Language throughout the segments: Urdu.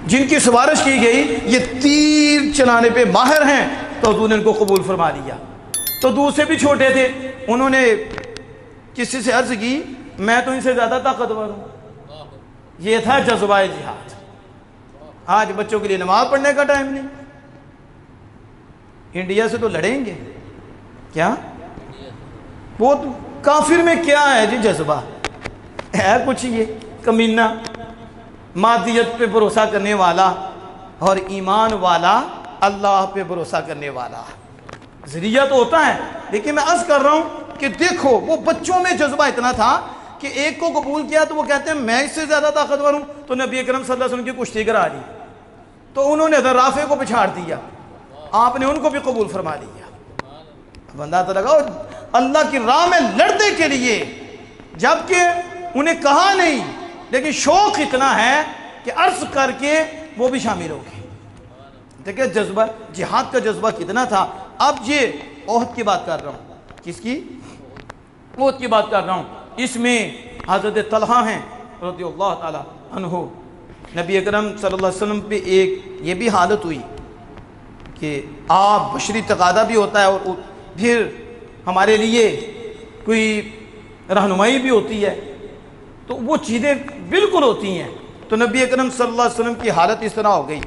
جن کی سفارش کی گئی یہ تیر چلانے پہ ماہر ہیں، تو حضور نے ان کو قبول فرما لیا۔ تو دوسرے بھی چھوٹے تھے، انہوں نے کسی سے عرض کی میں تو ان سے زیادہ طاقتور ہوں۔ یہ تھا جذبہ جہاد۔ آج بچوں کے لیے نماز پڑھنے کا ٹائم نہیں، انڈیا سے تو لڑیں گے کیا؟ وہ کافر میں کیا ہے جی جذبہ ہے؟ کچھ یہ کمینہ مادیت پہ بھروسہ کرنے والا اور ایمان والا اللہ پہ بھروسہ کرنے والا ذریعہ تو ہوتا ہے۔ لیکن میں عرض کر رہا ہوں کہ دیکھو وہ بچوں میں جذبہ اتنا تھا کہ ایک کو قبول کیا تو وہ کہتے ہیں میں اس سے زیادہ طاقتور ہوں، تو نبی اکرم صلی اللہ علیہ وسلم کی کشتی کرا دی، تو انہوں نے رافع کو پچھاڑ دیا، آپ نے ان کو بھی قبول فرما لیا۔ بندہ تو لگا اللہ کی راہ میں لڑنے کے لیے، جبکہ انہیں کہا نہیں، لیکن شوق اتنا ہے کہ عرض کر کے وہ بھی شامل ہو گئے۔ دیکھیں جذبہ جہاد کا جذبہ کتنا تھا۔ اب یہ احد کی بات کر رہا ہوں، کس کی؟ احد کی بات کر رہا ہوں۔ اس میں حضرت طلحہ ہیں رضی اللہ تعالی عنہ، نبی اکرم صلی اللہ علیہ وسلم پہ ایک یہ بھی حالت ہوئی کہ آپ بشری تقاضا بھی ہوتا ہے اور پھر ہمارے لیے کوئی رہنمائی بھی ہوتی ہے، تو وہ چیزیں بالکل ہوتی ہیں۔ تو نبی اکرم صلی اللہ علیہ وسلم کی حالت اس طرح ہو گئی،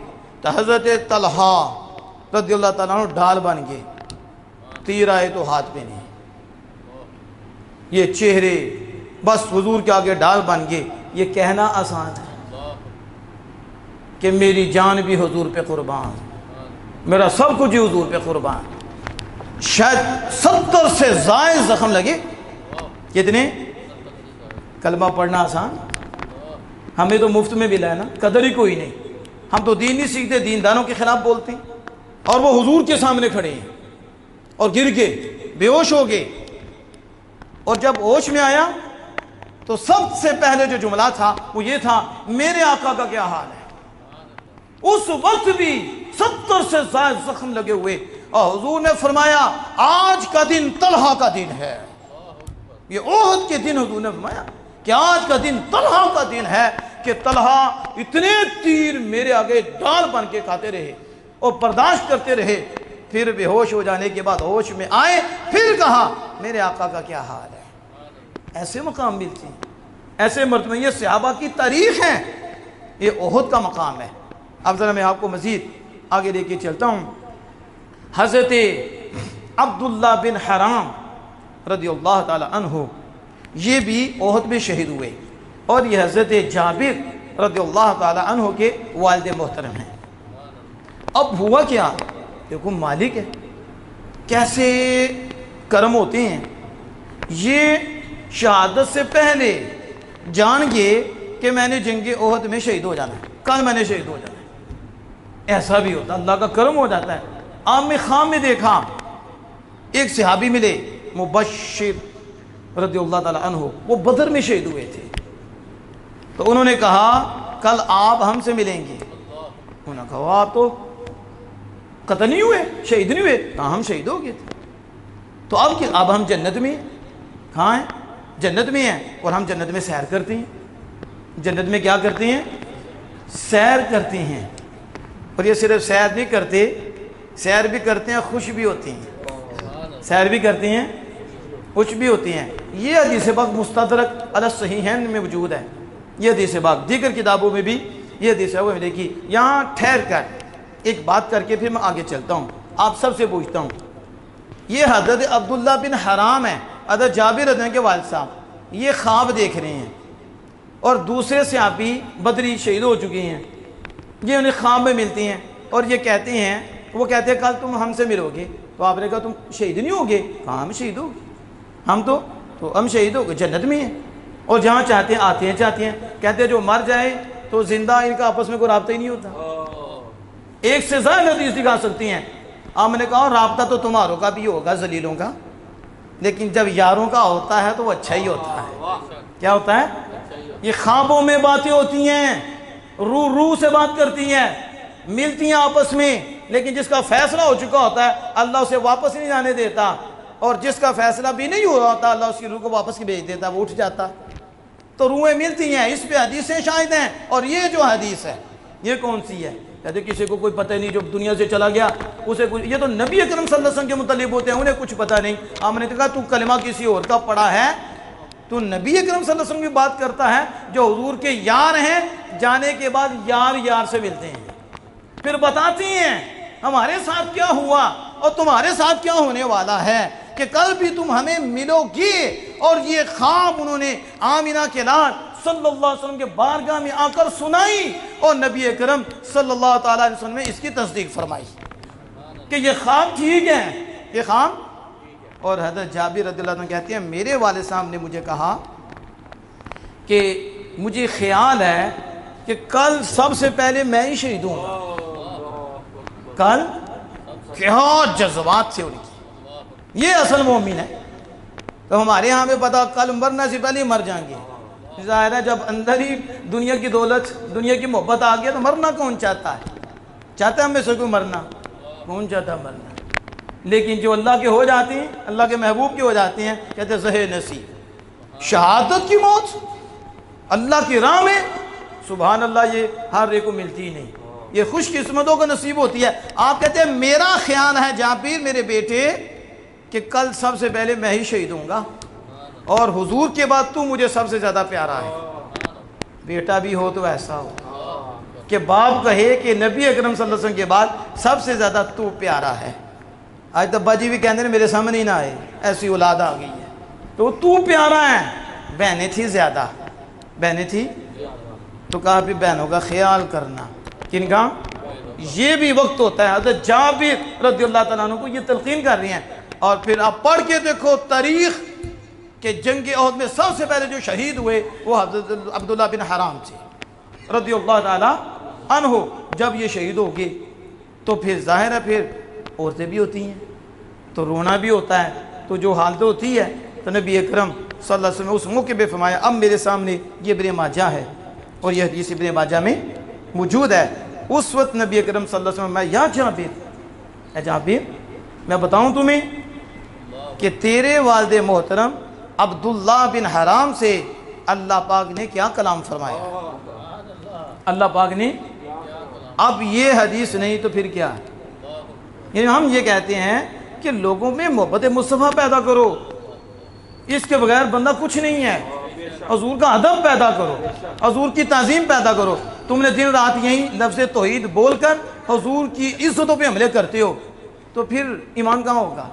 تو حضرت طلحہ رضی اللہ تعالیٰ عنہ ڈھال بن گئے، تیر آئے تو ہاتھ پہ نہیں، یہ چہرے بس حضور کے آگے ڈھال بن گئے۔ یہ کہنا آسان ہے کہ میری جان بھی حضور پہ قربان، میرا سب کچھ حضور پہ قربان۔ شاید 70 سے زائد زخم لگے۔ کتنے؟ کلمہ پڑھنا آسان، ہمیں تو مفت میں ملا ہے نا، قدر ہی کوئی نہیں۔ ہم تو دین نہیں سیکھتے، دینداروں کے خلاف بولتے ہیں، اور وہ حضور کے سامنے کھڑے ہیں اور گر گئے، بے ہوش ہو گئے۔ اور جب ہوش میں آیا تو سب سے پہلے جو جملہ تھا وہ یہ تھا، میرے آقا کا کیا حال ہے؟ اس وقت بھی 70 سے زائد زخم لگے ہوئے، اور حضور نے فرمایا آج کا دن طلحہ کا دن ہے۔ یہ احد کے دن حضور نے فرمایا کہ آج کا دن طلحہ کا دن ہے، کہ طلحہ اتنے تیر میرے آگے ڈال بن کے کھاتے رہے اور برداشت کرتے رہے، پھر بے ہوش ہو جانے کے بعد ہوش میں آئے، پھر کہا میرے آقا کا کیا حال ہے۔ ایسے مقام ملتے ہیں، ایسے مرتبہ، یہ صحابہ کی تاریخ ہے، یہ احد کا مقام ہے۔ اب ذرا میں آپ کو مزید آگے لے کے چلتا ہوں۔ حضرت عبداللہ بن حرام رضی اللہ تعالی عنہ یہ بھی احد میں شہید ہوئے، اور یہ حضرت جابر رضی اللہ تعالی عنہ کے والد محترم ہیں۔ اب ہوا کیا؟ دیکھو مالک ہے، کیسے کرم ہوتے ہیں۔ یہ شہادت سے پہلے جان گئے کہ میں نے جنگ احد میں شہید ہو جانا ہے، کل میں نے شہید ہو جانا ہے۔ ایسا بھی ہوتا، اللہ کا کرم ہو جاتا ہے۔ عام خام میں دیکھا ایک صحابی ملے، مبشر رضی اللہ تعالی عنہ، وہ بدر میں شہید ہوئے تھے، تو انہوں نے کہا کل آپ ہم سے ملیں گے۔ انہوں نے کہا آپ تو قتل نہیں ہوئے، شہید نہیں ہوئے؟ کہاں ہم شہید ہو گئے تھے۔ تو اب ہم جنت میں ہیں۔ کہاں ہیں؟ جنت میں ہیں، اور ہم جنت میں سیر کرتے ہیں۔ جنت میں کیا کرتے ہیں؟ سیر کرتے ہیں۔ اور یہ صرف سیر نہیں کرتے، سیر بھی کرتے ہیں، خوش بھی ہوتے ہیں۔ سیر بھی کرتے ہیں، خوش بھی ہوتے ہیں۔ یہ حدیث پاک مستدرک علی الصحیحین میں موجود ہے۔ یہ حدیث پاک دیگر کتابوں میں بھی یہ حدیث ہے وہ ملے گی۔ یہاں ٹھہر کر ایک بات کر کے پھر میں آگے چلتا ہوں، آپ سب سے پوچھتا ہوں۔ یہ حضرت عبداللہ بن حرام ہے، حضرت جابر رضی اللہ عنہ کے والد صاحب، یہ خواب دیکھ رہے ہیں، اور دوسرے صحابی بدری شہید ہو چکے ہیں، یہ انہیں خواب میں ملتی ہیں، اور یہ کہتے ہیں، وہ کہتے ہیں کل تم ہم سے ملو گے، تو آپ نے کہا تم شہید نہیں ہوگے؟ کہاں ہم شہید ہوگے، ہم تو ہم شہید ہو گئے، جنت میں ہیں، اور جہاں چاہتے ہیں آتے ہیں چاہتے ہیں۔ کہتے ہیں جو مر جائے تو زندہ ان کا آپس میں کوئی رابطہ ہی نہیں ہوتا، ایک سے زائد حدیث دکھا سکتی ہیں۔ آپ نے کہا رابطہ تو تمہاروں کا بھی ہوگا ذلیلوں کا، لیکن جب یاروں کا ہوتا ہے تو وہ اچھا ہی ہوتا ہے۔ کیا ہوتا ہے؟ یہ خوابوں میں باتیں ہوتی ہیں، روح سے بات کرتی ہیں، ملتی ہیں آپس میں، لیکن جس کا فیصلہ ہو چکا ہوتا ہے اللہ اسے واپس نہیں جانے دیتا، اور جس کا فیصلہ بھی نہیں ہوا ہوتا اللہ اس کی روح کو واپس کی بھیج دیتا، وہ اٹھ جاتا۔ تو روحیں ملتی ہیں، اس پہ حدیثیں شاہد ہیں۔ اور یہ جو حدیث ہے یہ کون سی ہے؟ کہتے کسی کو کوئی پتہ نہیں، جو دنیا سے چلا گیا اسے کچھ، یہ تو نبی اکرم صلی اللہ علیہ وسلم کے متعلق ہوتے ہیں، انہیں کچھ پتہ نہیں۔ آپ نے کہا تو کلمہ کسی اور کا پڑھا ہے، تو نبی اکرم صلی اللہ علیہ وسلم کی بات کرتا ہے جو حضور کے یار ہیں، جانے کے بعد یار یار سے ملتے ہیں، پھر بتاتی ہیں ہمارے ساتھ کیا ہوا اور تمہارے ساتھ کیا ہونے والا ہے، کہ کل بھی تم ہمیں ملو گی۔ اور یہ خواب انہوں نے آمینہ کے لال صلی اللہ علیہ وسلم کے بارگاہ میں آ کر سنائی، اور نبی اکرم صلی اللہ تعالیٰ علیہ وسلم نے اس کی تصدیق فرمائی کہ یہ خواب ٹھیک ہے، یہ خواب۔ اور حضرت جابر رضی اللہ عنہ کہتے ہیں میرے والد صاحب نے مجھے کہا کہ مجھے خیال ہے کہ کل سب سے پہلے میں ہی شہید ہوں گا۔ کل کیا جذبات سے ان کی، یہ اصل مومن ہے۔ تو ہمارے ہاں میں پتا کل مرنا سے پہلے مر جائیں گے، ظاہر ہے جب اندر ہی دنیا کی دولت، دنیا کی محبت آ گیا تو مرنا کون چاہتا ہے؟ چاہتا ہے ہم میں سے کوئی مرنا؟ کون چاہتا ہے مرنا؟ لیکن جو اللہ کے ہو جاتے ہیں، اللہ کے محبوب کے ہو جاتے ہیں، کہتے ہیں زہ نصیب، شہادت کی موت اللہ کی راہ میں، سبحان اللہ، یہ ہر ایک کو ملتی ہی نہیں، یہ خوش قسمتوں کو نصیب ہوتی ہے۔ آپ کہتے ہیں میرا خیال ہے جابر میرے بیٹے کہ کل سب سے پہلے میں ہی شہید ہوں گا، اور حضور کے بعد تو مجھے سب سے زیادہ پیارا ہے۔ بیٹا بھی ہو تو ایسا ہو کہ باپ کہے کہ نبی اکرم صلی اللہ علیہ وسلم کے بعد سب سے زیادہ تو پیارا ہے۔ آج تبا جی بھی کہتے ہیں میرے سامنے ہی نہ آئے، ایسی اولاد آ گئی ہے، تو پیارا ہے۔ بہنیں تھی زیادہ، بہنیں تھی تو کہا بھی بہنوں کا خیال کرنا۔ کن کا؟ یہ بھی وقت ہوتا ہے۔ حضرت جابر رضی اللہ تعالیٰ عنہ کو یہ تلقین کر رہی ہیں، اور پھر آپ پڑھ کے دیکھو تاریخ کہ جنگ احد میں سب سے پہلے جو شہید ہوئے وہ حضرت عبداللہ بن حرام تھے رضی اللہ تعالیٰ عنہ۔ جب یہ شہید ہو گئے تو پھر ظاہر ہے پھر عورتیں بھی ہوتی ہیں تو رونا بھی ہوتا ہے، تو جو حالت ہوتی ہے، تو نبی اکرم صلی اللہ علیہ وسلم اس موقع پہ فرمایا اب میرے سامنے یہ ابن ماجہ ہے، اور یہ حدیث ابن ماجہ میں موجود ہے۔ اس وقت نبی اکرم صلی اللہ علیہ وسلم میں یا جابر، اے جابر میں بتاؤں تمہیں کہ تیرے والد محترم عبداللہ بن حرام سے اللہ پاک نے کیا کلام فرمایا؟ اللہ پاک نے، اب یہ حدیث نہیں تو پھر کیا ہے؟ یعنی ہم یہ کہتے ہیں کہ لوگوں میں محبت مصطفیٰ پیدا کرو، اس کے بغیر بندہ کچھ نہیں ہے۔ حضور کا ادب پیدا کرو، حضور کی تعظیم پیدا کرو۔ تم نے دن رات یہی لفظ توحید بول کر حضور کی عزتوں پہ حملے کرتے ہو، تو پھر ایمان کہاں ہوگا؟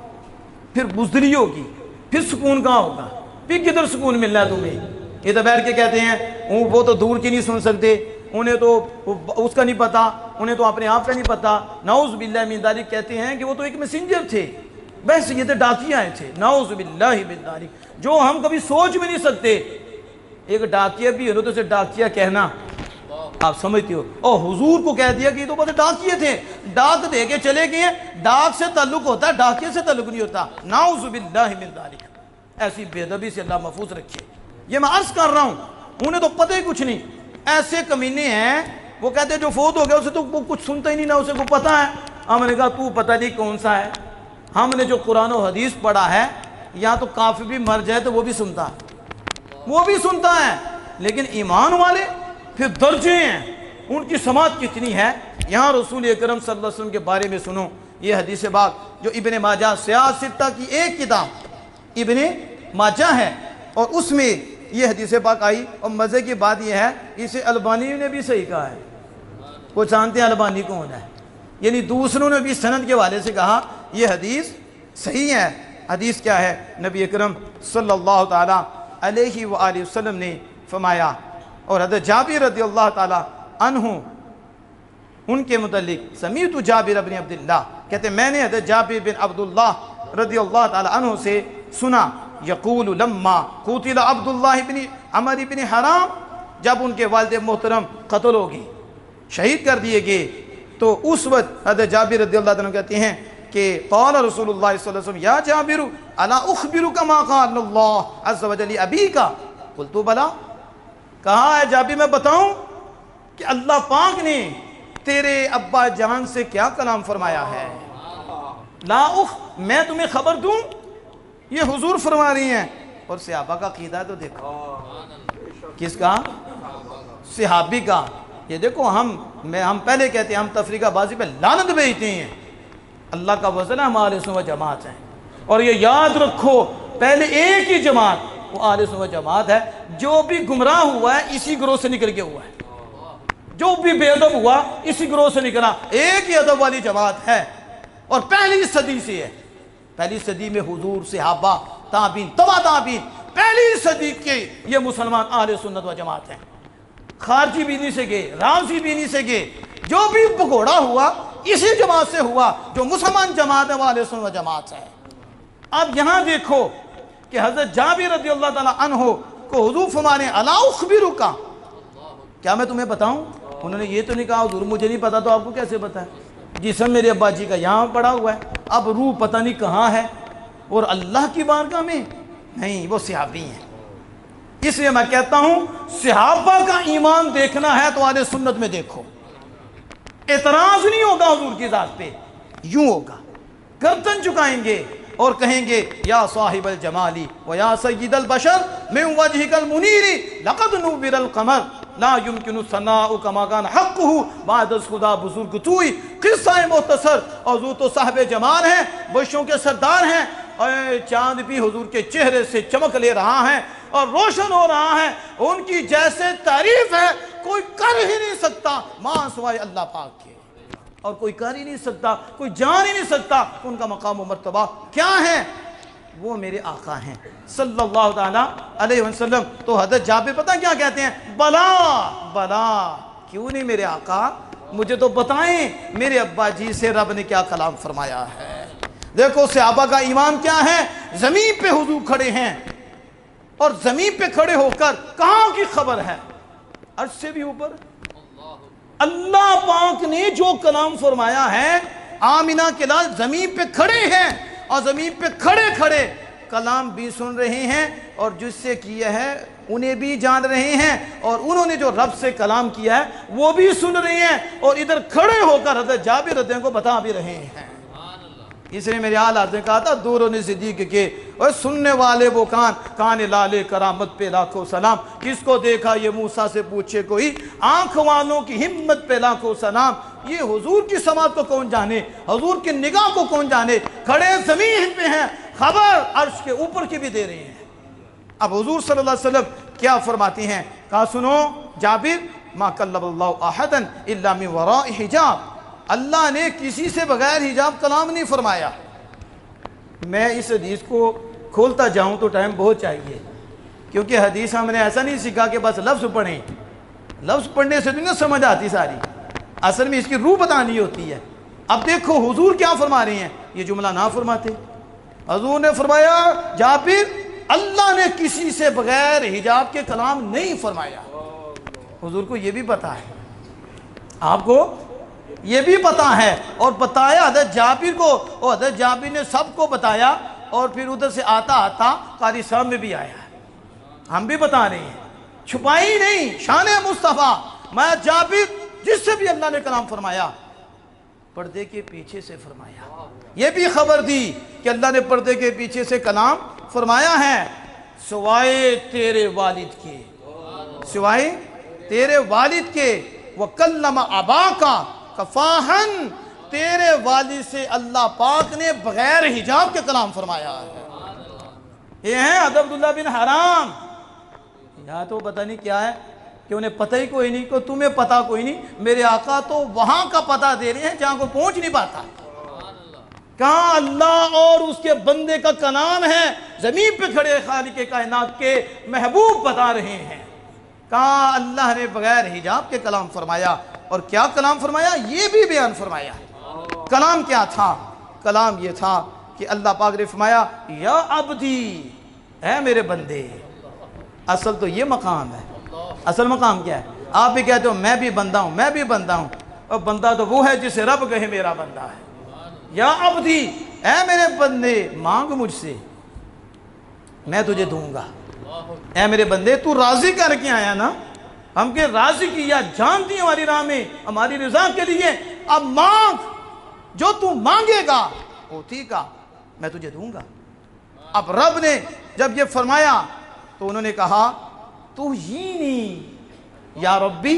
پھر بزدلی ہوگی، پھر سکون کہاں ہوگا؟ پھر کدھر سکون مل رہا ہے تمہیں؟ یہ تو بیٹھ کے کہتے ہیں وہ تو دور کی نہیں سن سکتے، انہیں تو اس کا نہیں پتا، انہیں تو اپنے آپ کا نہیں پتا۔ نعوذ باللہ من ذالک کہتے ہیں کہ وہ تو ایک میسنجر تھے، بس یہ تو ڈاکیہ آئے تھے، نعوذ باللہ من ذالک، جو ہم کبھی سوچ بھی نہیں سکتے۔ ایک ڈاکیہ بھی ہے تو اسے ڈاکیہ کہنا آپ سمجھتے ہو، اور حضور کو کہہ دیا کہ یہ تو بس ڈاکیے تھے، ڈاک دے کے چلے گئے، ڈاک سے تعلق ہوتا ہے، ڈاکیے سے تعلق نہیں ہوتا۔ نعوذ باللہ من ذالک، ایسی بے ادبی سے اللہ محفوظ رکھے۔ یہ میں عرض کر رہا ہوں، انہیں تو پتہ ہی کچھ نہیں، ایسے کمینے ہیں، وہ کہتے ہیں جو فوت ہو گیا اسے تو وہ کچھ سنتا ہی نہیں، نہ اسے کو پتہ ہے۔ ہم نے کہا تو پتہ نہیں کون سا ہے، ہم نے جو قرآن و حدیث پڑھا ہے، یا تو کافر بھی مر جائے تو وہ بھی سنتا ہے، وہ بھی سنتا ہے، لیکن ایمان والے پھر درجے ہیں، ان کی سماعت کتنی ہے۔ یہاں رسول اکرم صلی اللہ علیہ وسلم کے بارے میں سنو، یہ حدیث پاک جو ابن ماجہ سیاستہ کی ایک کتاب ابن ماجہ ہے، اور اس میں یہ حدیث پاک آئی، اور مزے کی بات یہ ہے اسے البانی نے بھی صحیح کہا ہے۔ وہ جانتے ہیں البانی کون ہے، یعنی دوسروں نے بھی سند کے والے سے کہا یہ حدیث صحیح ہے۔ حدیث کیا ہے؟ نبی اکرم صلی اللہ تعالیٰ علیہ وآلہ وسلم نے فرمایا، اور حضرت جابر رضی اللہ تعالیٰ عنہ ان کے متعلق سمیعت جابر بن عبداللہ کہتے ہیں میں نے حضرت جابر بن عبداللہ رضی اللہ تعالیٰ عنہ سے سنا یقول لما قتل عبداللہ بن عمر بن حرام، جب ان کے والد محترم قتل ہوگی، شہید کر دیے گئے، تو اس وقت حضرت جابر رضی اللہ عنہ کہتے ہیں کہ قال رسول اللہ صلی اللہ علیہ وسلم یا جابر الا اخبرک ما قال اللہ عز وجل ابیک، قلت بلا، کہا ہے جابر میں بتاؤں کہ اللہ پاک نے تیرے ابا جان سے کیا کلام فرمایا ہے؟ لا میں تمہیں خبر دوں، یہ حضور فرما رہی ہیں۔ اور صحابہ کا عقیدہ تو دیکھو، کس کا؟ صحابی کا، یہ دیکھو ہم پہلے کہتے ہیں ہم تفریقہ بازی پہ لعنت بھیجتے ہیں، اللہ کا وزن ہمارے سنت و جماعت ہے، اور یہ یاد رکھو پہلے ایک ہی جماعت وہ اہل سنت و جماعت ہے، جو بھی گمراہ ہوا ہے اسی گروہ سے نکل کے ہوا ہے، جو بھی بے ادب ہوا اسی گروہ سے نکلا، ایک ہی ادب والی جماعت ہے، اور پہلی صدی سے ہے، پہلی صدی میں حضور، صحابہ، تابعین، تبع تابعین، پہلی صدی کے یہ مسلمان اہل سنت و جماعت ہیں، خارجی بھی نہیں سے گئے، رافضی بھی نہیں سے گئے، جو بھی بگوڑا ہوا اسی جماعت سے ہوا، جو مسلمان جماعت ہے وہ اہل سنت و جماعت ہے۔ اب یہاں دیکھو کہ حضرت جابر رضی اللہ تعالیٰ عنہ کو حضور فرمانے الا اخبرک، کیا میں تمہیں بتاؤں؟ انہوں نے یہ تو نہیں کہا حضور مجھے نہیں پتا، تو آپ کو کیسے پتا ہے؟ جسم میرے ابا جی کا یہاں پڑا ہوا ہے، اب روح پتہ نہیں کہاں ہے، اور اللہ کی بارگاہ میں نہیں، وہ صحابی ہیں۔ اس لیے میں کہتا ہوں صحابہ کا ایمان دیکھنا ہے تو اہل سنت میں دیکھو، اعتراض نہیں ہوگا حضور کی ذات پہ، یوں ہوگا گردن جھکائیں گے اور کہیں گے یا صاحب الجمالی و یا سید البشر من وجهک المنیر لقد نور القمر لا يمكن الثناء كما كان حقه بعد از خدا بزرگ توئی۔ قصہ مختصر، حضور تو صاحب جمال ہیں، بشوں کے سردار ہیں، اور چاند بھی حضور کے چہرے سے چمک لے رہا ہے اور روشن ہو رہا ہے، ان کی جیسے تعریف ہے کوئی کر ہی نہیں سکتا ماں سوائے اللہ پاک کے، اور کوئی کر ہی نہیں سکتا، کوئی جان ہی نہیں سکتا ان کا مقام و مرتبہ کیا ہے۔ وہ میرے آقا ہیں صلی اللہ تعالیٰ علیہ وسلم۔ تو حضرت جابر پتہ کیا کہتے ہیں؟ بلا کیوں نہیں میرے آقا، مجھے تو بتائیں میرے ابا جی سے رب نے کیا کلام فرمایا ہے۔ دیکھو صحابہ کا ایمان کیا ہے، زمین پہ حضور کھڑے ہیں، اور زمین پہ کھڑے ہو کر کہاں کی خبر ہے؟ عرش سے بھی اوپر اللہ پاک نے جو کلام فرمایا ہے، آمینہ کے لال زمین پہ کھڑے ہیں، اور زمین پہ کھڑے کھڑے کلام بھی سن رہے ہیں، اور جس سے کیا ہے انہیں بھی جان رہے ہیں، اور انہوں نے جو رب سے کلام کیا ہے وہ بھی سن رہے ہیں، اور ادھر کھڑے ہو کر حضرت جابر رضی اللہ عنہ کو بتا بھی رہے ہیں۔ اس نے میرے آل حضرت نے کہا تھا دوروں نے صدیق کے، اور سننے والے وہ کان لالے کرامت پہ لاکھوں سلام، کس کو دیکھا یہ موسیٰ سے پوچھے کوئی، آنکھ والوں کی ہمت پہ لاکھوں سلام۔ یہ حضور کی سماعت کو کون جانے، حضور کی نگاہ کو کون جانے، کھڑے زمین پہ ہیں، خبر عرش کے اوپر کی بھی دے رہے ہیں۔ اب حضور صلی اللہ علیہ وسلم کیا فرماتی ہیں؟ کہا سنو جابر، ما کلم اللہ احدا الا من وراء حجاب، اللہ نے کسی سے بغیر حجاب کلام نہیں فرمایا۔ میں اس حدیث کو کھولتا جاؤں تو ٹائم بہت چاہیے، کیونکہ حدیث ہم نے ایسا نہیں سیکھا کہ بس لفظ پڑھیں، لفظ پڑھنے سے نہیں سمجھ آتی ساری، اصل میں اس کی روح بتانی ہوتی ہے۔ اب دیکھو حضور کیا فرما رہے ہیں، یہ جملہ نہ فرماتے، حضور نے فرمایا جابر اللہ نے کسی سے بغیر حجاب کے کلام نہیں فرمایا۔ حضور کو یہ بھی پتا ہے، آپ کو یہ بھی پتا ہے، اور بتایا حضرت جابر کو، اور حضرت جابر نے سب کو بتایا، اور پھر ادھر سے آتا آتا قاری صاحب میں بھی آیا ہے، ہم بھی بتا رہے ہیں، چھپائی نہیں، شان مصطفیٰ۔ میں جابر جس سے بھی اللہ نے کلام فرمایا پردے کے پیچھے سے فرمایا، یہ بھی خبر دی کہ اللہ نے پردے کے پیچھے سے کلام فرمایا ہے، سوائے تیرے والد کے، سوائے تیرے والد کے، وَكَلَّمَ أَبَاكَ کفاہن، تیرے والد سے اللہ پاک نے بغیر حجاب کے کلام فرمایا ہے۔ یہ ہیں حضرت عبداللہ بن حرام، یہاں تو پتہ نہیں کیا ہے کہ انہیں پتہ ہی کوئی نہیں، کہ تمہیں پتہ کوئی نہیں، میرے آقا تو وہاں کا پتہ دے رہے ہیں جہاں کو پہنچ نہیں پاتا۔ کہاں اللہ اور اس کے بندے کا کلام ہے، زمین پہ کھڑے خالق کائنات کے محبوب بتا رہے ہیں، کہاں اللہ نے بغیر حجاب کے کلام فرمایا، اور کیا کلام فرمایا یہ بھی بیان فرمایا۔ کلام کیا تھا؟ کلام یہ تھا کہ اللہ پاک نے فرمایا یا عبدی، اے میرے بندے۔ اصل تو یہ مقام ہے، اصل مقام کیا ہے؟ آپ بھی کہتے ہو میں بھی بندہ ہوں، میں بھی بندہ ہوں، اور بندہ تو وہ ہے جسے رب کہے میرا بندہ ہے۔ یا عبدی، اے میرے بندے مانگ مجھ سے میں تجھے دوں گا۔ اے میرے بندے تو راضی کر کے آیا نا، ہم کے راضی کیا، جان دی ہماری راہ میں ہماری رضا کے لیے، اب مانگ، جو تو مانگے گا ہوتی کا میں تجھے دوں گا۔ اب رب نے جب یہ فرمایا تو انہوں نے کہا تو ہی نہیں یا ربی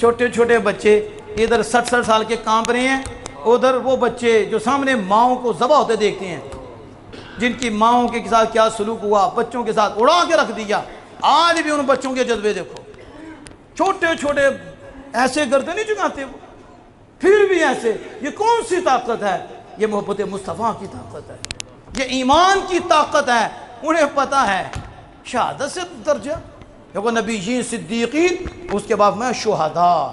چھوٹے چھوٹے بچے ادھر 60 سال کے کانپ رہے ہیں، ادھر وہ بچے جو سامنے ماؤں کو ذبح ہوتے دیکھتے ہیں، جن کی ماؤں کے ساتھ کیا سلوک ہوا، بچوں کے ساتھ اڑا کے رکھ دیا۔ آج بھی ان بچوں کے جذبے دیکھو، چھوٹے چھوٹے ایسے گردن نہیں جھکاتے وہ، پھر بھی ایسے۔ یہ کون سی طاقت ہے؟ یہ محبت مصطفیٰ کی طاقت ہے، یہ ایمان کی طاقت ہے۔ انہیں پتہ ہے شہادت سے درجہ، دیکھو نبیین صدیقین، اس کے بعد میں شہداء،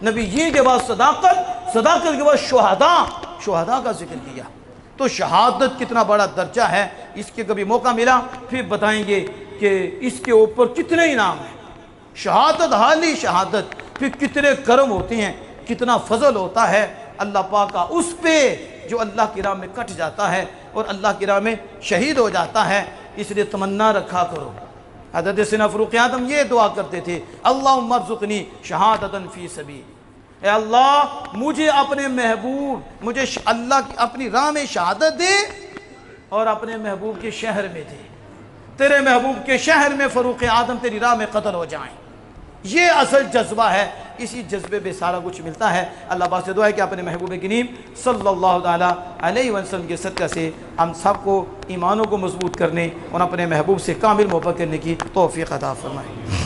نبیین کے بعد صداقت، صداقت کے بعد شہداء، شہداء کا ذکر کیا۔ تو شہادت کتنا بڑا درجہ ہے، اس کے کبھی موقع ملا پھر بتائیں گے کہ اس کے اوپر کتنے انعام ہیں۔ شہادت، حالی شہادت، پھر کتنے کرم ہوتے ہیں، کتنا فضل ہوتا ہے اللہ پاک کا اس پہ جو اللہ کی راہ میں کٹ جاتا ہے اور اللہ کی راہ میں شہید ہو جاتا ہے۔ اس لیے تمنا رکھا کرو۔ حضرت سیدنا فاروق اعظم یہ دعا کرتے تھے، اللہم ارزقنی شہادتا فی سبیل، اے اللہ مجھے اپنے محبوب، مجھے اللہ کی اپنی راہ میں شہادت دے اور اپنے محبوب کے شہر میں دے، تیرے محبوب کے شہر میں فاروق اعظم تیری راہ میں قتل ہو جائیں۔ یہ اصل جذبہ ہے، اسی جذبے پہ سارا کچھ ملتا ہے۔ اللہ پاک سے دعا ہے کہ اپنے محبوب کریم صلی اللہ تعالیٰ علیہ وسلم کے صدقہ سے ہم سب کو ایمانوں کو مضبوط کرنے اور اپنے محبوب سے کامل محبت کرنے کی توفیق عطا فرمائے۔